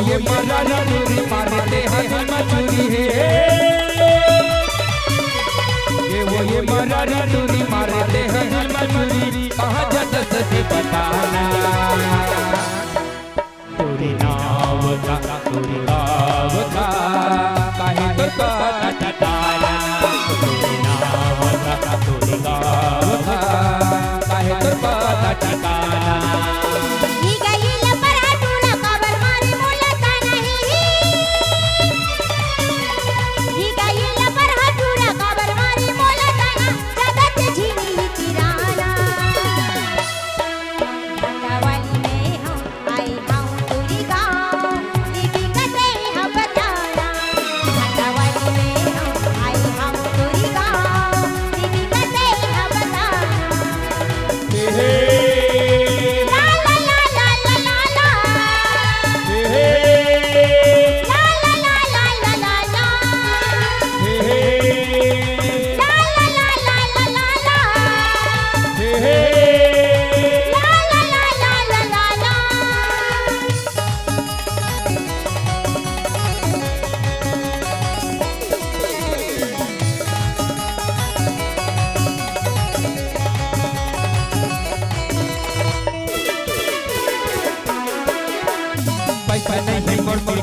ये मरारी टूरी मारते हैं मचूरी है। ये मरारी टूरी मारते हैं मचूरी। कहाँ जाता सच्ची बताना। टूरी नाव का काहे तो काटा टटाना। टूरी नाव का काहे तो काटा टटाना।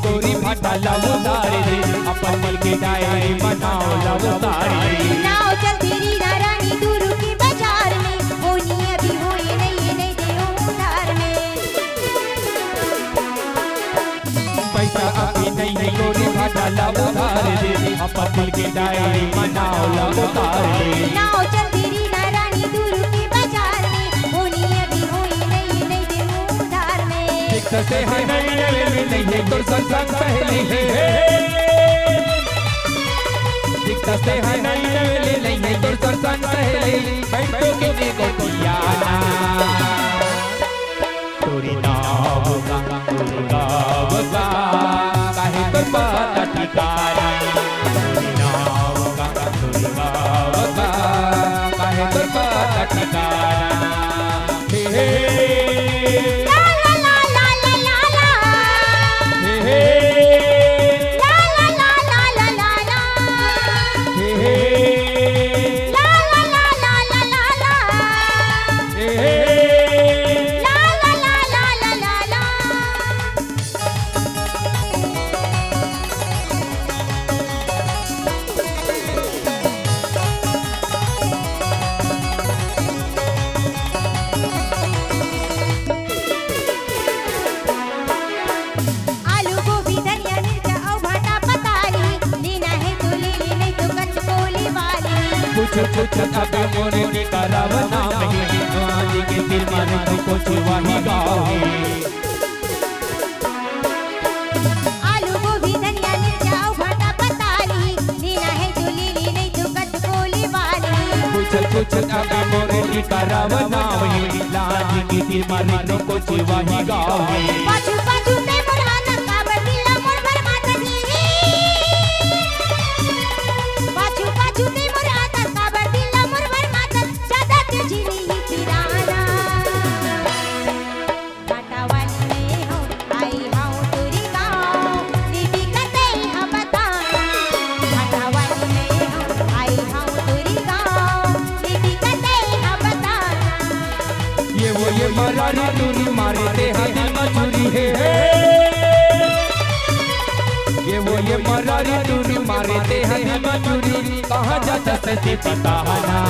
गोरी भाटा लाओ तारे रे अपन मिल के डायरी बनाओ लाओ तारे। नाव चलती री रानी दूर के बाजार में। होनी अभी होए नहीं दे उधार में। पैसा अभी नहीं गोरी भाटा लाओ तारे रे अपन मिल के डायरी बनाओ लाओ तारे। नाव चलती री रानी दूर के बाजार में। होनी अभी होए नहीं दे उधार में। ठीक से है नहीं तो संग पहले है। दिखता से है नहीं तो संग पहले। बैठो किसी को कियाना। टूरी नाव का काहे तो पता ठिकाना। टूरी नाव का काहे तो पता ठिकाना। कुछ अबे मोरे के करावना में। आज के दिल माने तो कुछ वही गाओ। आलू गोभी धनिया मिर्चा भाटा पताली। देना है जो लीली नहीं तो कच कोली वाली। कुछ अबे मोरे के करावना में। आज के दिल माने तो कुछ वही गाओ। पाछू पाछू ते मुराना काबर दिला मोर भर मातनी। पाछू पाछू ते मुराना काबर दिला मोर भर मातन। ज्यादा ते जीनी ही किराना। काटा वाली में हो आई हाउ तुरी गाँव। दीदी कते हम बताना। काटा वाली में हो आई हाउ तुरी गाँव। दीदी कते हम बताना। ये मरारी टूरी मारते हैं मचूरी है। ये मरारी टूरी मारते हैं मचूरी। कहाँ जाता सच्ची पता ना।